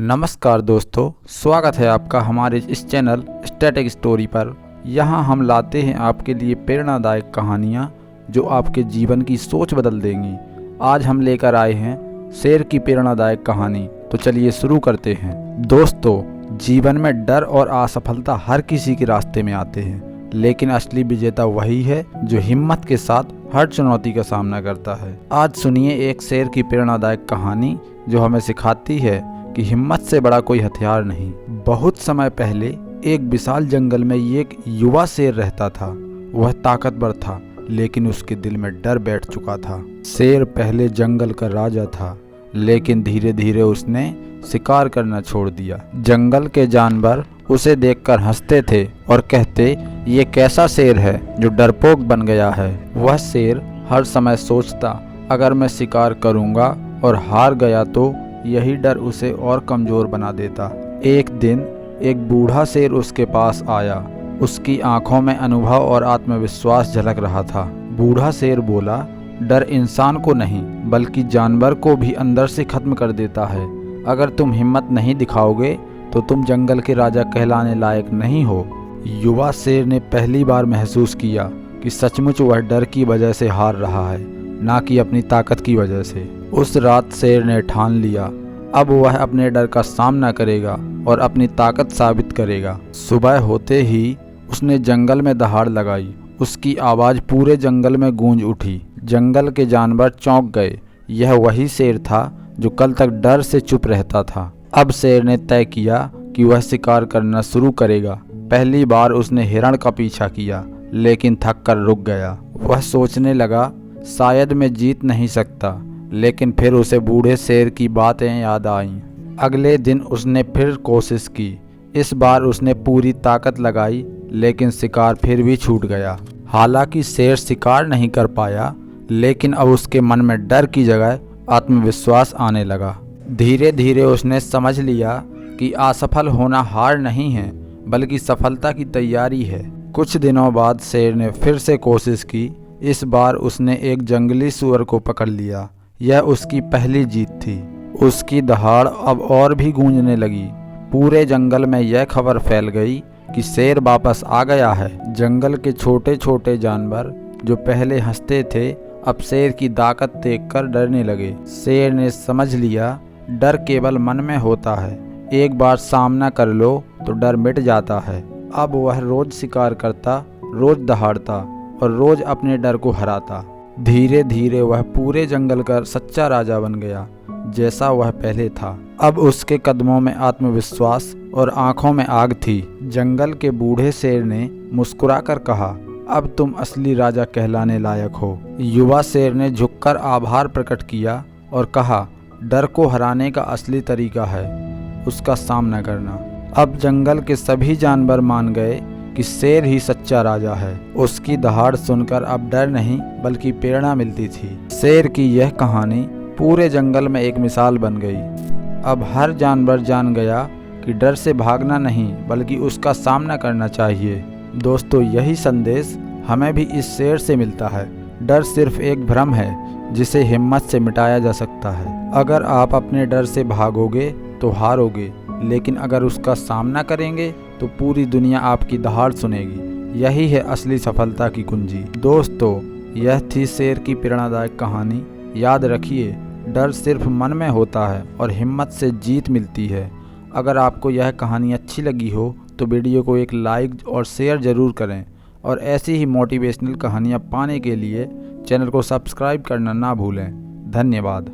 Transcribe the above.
नमस्कार दोस्तों, स्वागत है आपका हमारे इस चैनल स्टैटिक स्टोरी पर। यहाँ हम लाते हैं आपके लिए प्रेरणादायक कहानियाँ जो आपके जीवन की सोच बदल देंगी। आज हम लेकर आए हैं शेर की प्रेरणादायक कहानी। तो चलिए शुरू करते हैं। दोस्तों, जीवन में डर और असफलता हर किसी के रास्ते में आते हैं, लेकिन असली विजेता वही है जो हिम्मत के साथ हर चुनौती का सामना करता है। आज सुनिए एक शेर की प्रेरणादायक कहानी जो हमें सिखाती है कि हिम्मत से बड़ा कोई हथियार नहीं। बहुत समय पहले एक विशाल जंगल में एक युवा शेर रहता था। वह ताकतवर था, लेकिन उसके दिल में डर बैठ चुका था। शेर पहले जंगल का राजा था, लेकिन धीरे धीरे उसने शिकार करना छोड़ दिया। जंगल के जानवर उसे देखकर हंसते थे और कहते, ये कैसा शेर है जो डरपोक बन गया है। वह शेर हर समय सोचता, अगर मैं शिकार करूंगा और हार गया तो यही डर उसे और कमजोर बना देता। एक दिन एक बूढ़ा शेर उसके पास आया। उसकी आंखों में अनुभव और आत्मविश्वास झलक रहा था। बूढ़ा शेर बोला, डर इंसान को नहीं बल्कि जानवर को भी अंदर से खत्म कर देता है। अगर तुम हिम्मत नहीं दिखाओगे तो तुम जंगल के राजा कहलाने लायक नहीं हो। युवा शेर ने पहली बार महसूस किया कि सचमुच वह डर की वजह से हार रहा है, ना कि अपनी ताकत की वजह से। उस रात शेर ने ठान लिया, अब वह अपने डर का सामना करेगा और अपनी ताकत साबित करेगा। सुबह होते ही उसने जंगल में दहाड़ लगाई। उसकी आवाज़ पूरे जंगल में गूंज उठी। जंगल के जानवर चौंक गए। यह वही शेर था जो कल तक डर से चुप रहता था। अब शेर ने तय किया कि वह शिकार करना शुरू करेगा। पहली बार उसने हिरण का पीछा किया, लेकिन थक कर रुक गया। वह सोचने लगा, शायद मैं जीत नहीं सकता। लेकिन फिर उसे बूढ़े शेर की बातें याद आईं। अगले दिन उसने फिर कोशिश की। इस बार उसने पूरी ताकत लगाई, लेकिन शिकार फिर भी छूट गया। हालांकि शेर शिकार नहीं कर पाया, लेकिन अब उसके मन में डर की जगह आत्मविश्वास आने लगा। धीरे धीरे उसने समझ लिया कि असफल होना हार नहीं है, बल्कि सफलता की तैयारी है। कुछ दिनों बाद शेर ने फिर से कोशिश की। इस बार उसने एक जंगली सूअर को पकड़ लिया। यह उसकी पहली जीत थी। उसकी दहाड़ अब और भी गूंजने लगी। पूरे जंगल में यह खबर फैल गई कि शेर वापस आ गया है। जंगल के छोटे छोटे जानवर जो पहले हंसते थे, अब शेर की ताकत देखकर डरने लगे। शेर ने समझ लिया, डर केवल मन में होता है, एक बार सामना कर लो तो डर मिट जाता है। अब वह रोज शिकार करता, रोज दहाड़ता और रोज अपने डर को हराता। धीरे धीरे वह पूरे जंगल का सच्चा राजा बन गया, जैसा वह पहले था। अब उसके कदमों में आत्मविश्वास और आंखों में आग थी। जंगल के बूढ़े शेर ने मुस्कुराकर कहा, अब तुम असली राजा कहलाने लायक हो। युवा शेर ने झुककर आभार प्रकट किया और कहा, डर को हराने का असली तरीका है उसका सामना करना। अब जंगल के सभी जानवर मान गए कि शेर ही सच्चा राजा है। उसकी दहाड़ सुनकर अब डर नहीं बल्कि प्रेरणा मिलती थी। शेर की यह कहानी पूरे जंगल में एक मिसाल बन गई। अब हर जानवर जान गया कि डर से भागना नहीं बल्कि उसका सामना करना चाहिए। दोस्तों, यही संदेश हमें भी इस शेर से मिलता है। डर सिर्फ एक भ्रम है जिसे हिम्मत से मिटाया जा सकता है। अगर आप अपने डर से भागोगे तो हारोगे, लेकिन अगर उसका सामना करेंगे तो पूरी दुनिया आपकी दहाड़ सुनेगी। यही है असली सफलता की कुंजी। दोस्तों, यह थी शेर की प्रेरणादायक कहानी। याद रखिए, डर सिर्फ मन में होता है और हिम्मत से जीत मिलती है। अगर आपको यह कहानी अच्छी लगी हो तो वीडियो को एक लाइक और शेयर ज़रूर करें, और ऐसी ही मोटिवेशनल कहानियाँ पाने के लिए चैनल को सब्सक्राइब करना ना भूलें। धन्यवाद।